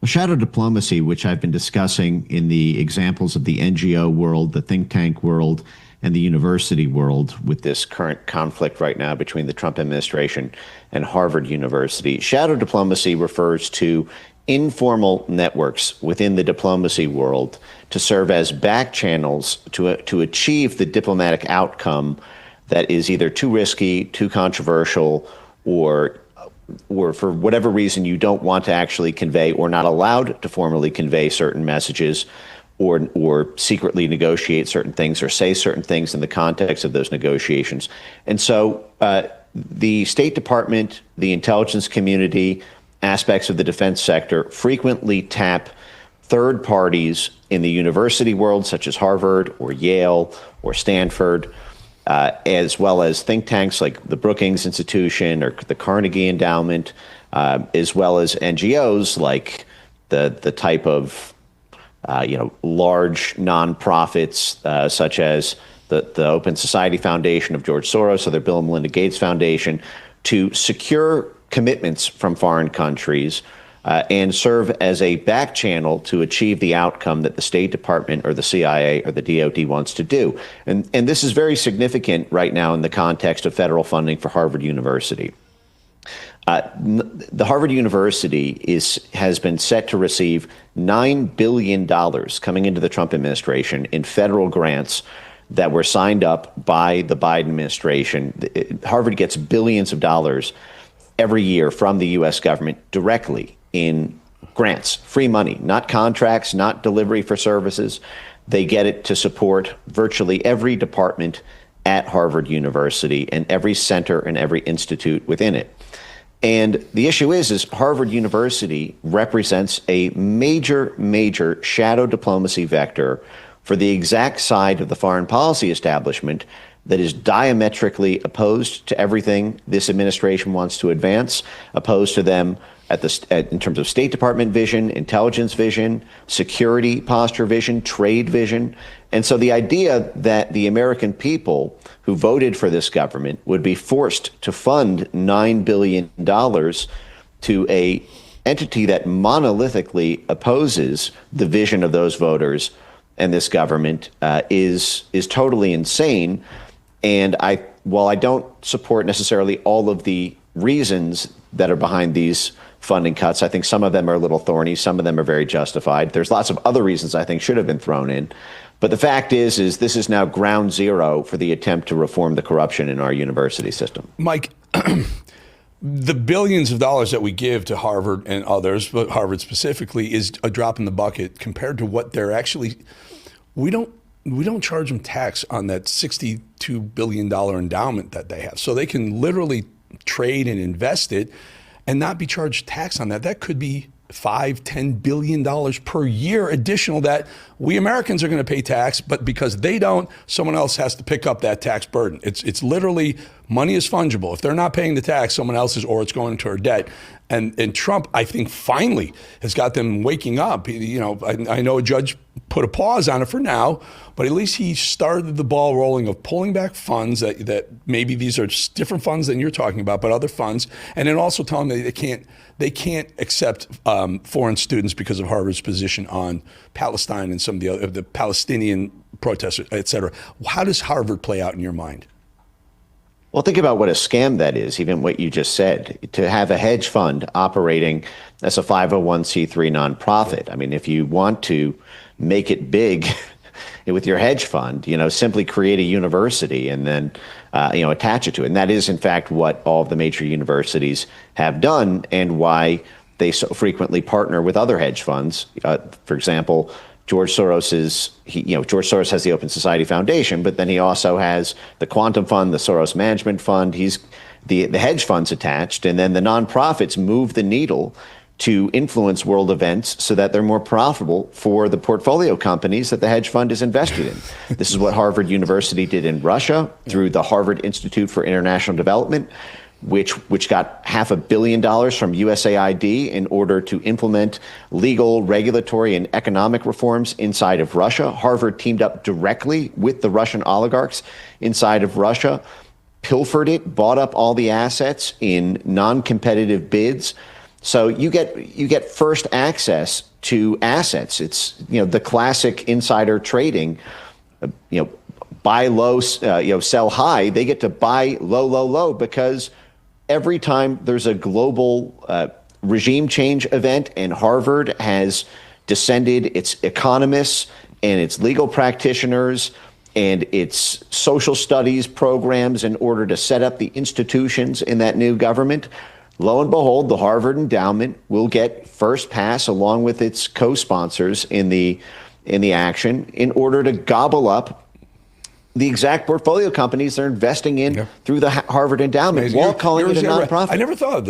Shadow diplomacy, which I've been discussing in the examples of the NGO world, the think tank world, and the university world, with this current conflict right now between the Trump administration and Harvard University. Shadow diplomacy refers to informal networks within the diplomacy world to serve as back channels to achieve the diplomatic outcome that is either too risky, too controversial, or for whatever reason you don't want to actually convey or not allowed to formally convey certain messages or secretly negotiate certain things or say certain things in the context of those negotiations. And so the State Department, the intelligence community, aspects of the defense sector frequently tap third parties in the university world, such as Harvard or Yale or Stanford, as well as think tanks like the Brookings Institution or the Carnegie Endowment, as well as NGOs like the type of large nonprofits such as the Open Society Foundation of George Soros or the Bill and Melinda Gates Foundation, to secure commitments from foreign countries and serve as a back channel to achieve the outcome that the State Department or the CIA or the DoD wants to do. And this is very significant right now in the context of federal funding for Harvard University. The Harvard University has been set to receive $9 billion coming into the Trump administration in federal grants that were signed up by the Biden administration. Harvard gets billions of dollars every year from the U.S. government directly in grants, free money, not contracts, not delivery for services. They get it to support virtually every department at Harvard University and every center and every institute within it. And the issue is Harvard University represents a major shadow diplomacy vector for the exact side of the foreign policy establishment that is diametrically opposed to everything this administration wants to advance, opposed to them in terms of State Department vision, intelligence vision, security posture vision, trade vision. And so the idea that the American people who voted for this government would be forced to fund $9 billion to a entity that monolithically opposes the vision of those voters and this government is totally insane. And while I don't support necessarily all of the reasons that are behind these funding cuts, I think some of them are a little thorny, some of them are very justified. There's lots of other reasons I think should have been thrown in. But the fact is this is now ground zero for the attempt to reform the corruption in our university system. Mike, the billions of dollars that we give to Harvard and others, but Harvard specifically, is a drop in the bucket compared to what they're actually. We don't charge them tax on that $62 billion endowment that they have. So they can literally trade and invest it and not be charged tax on that. That could be $5-10 billion per year additional that we Americans are going to pay tax, but because they don't, someone else has to pick up that tax burden. It's literally, money is fungible. If they're not paying the tax, someone else is, or it's going into our debt. And Trump, I think, finally has got them waking up. I know a judge put a pause on it for now, but at least he started the ball rolling of pulling back funds that maybe these are just different funds than you're talking about, but other funds, and then also telling them they can't accept foreign students because of Harvard's position on Palestine and some of the Palestinian protesters, et cetera. How does Harvard play out in your mind? Well, think about what a scam that is, even what you just said, to have a hedge fund operating as a 501c3 nonprofit. I mean, if you want to make it big with your hedge fund, simply create a university and then, attach it to it. And that is, in fact, what all of the major universities have done and why they so frequently partner with other hedge funds. For example, George Soros Soros has the Open Society Foundation, but then he also has the Quantum Fund, the Soros Management Fund. He's the hedge funds attached, and then the nonprofits move the needle to influence world events so that they're more profitable for the portfolio companies that the hedge fund is invested in. This is what Harvard University did in Russia through the Harvard Institute for International Development, which got $500 million from USAID in order to implement legal, regulatory, and economic reforms inside of Russia. Harvard teamed up directly with the Russian oligarchs inside of Russia, pilfered it, bought up all the assets in non-competitive bids, So you get first access to assets. It's the classic insider trading. Buy low, sell high. They get to buy low, low, low because every time there's a global regime change event and Harvard has descended its economists and its legal practitioners and its social studies programs in order to set up the institutions in that new government, lo and behold, the Harvard endowment will get first pass along with its co-sponsors in the action in order to gobble up the exact portfolio companies they're investing in through the Harvard endowment while calling it a nonprofit. I never thought of this.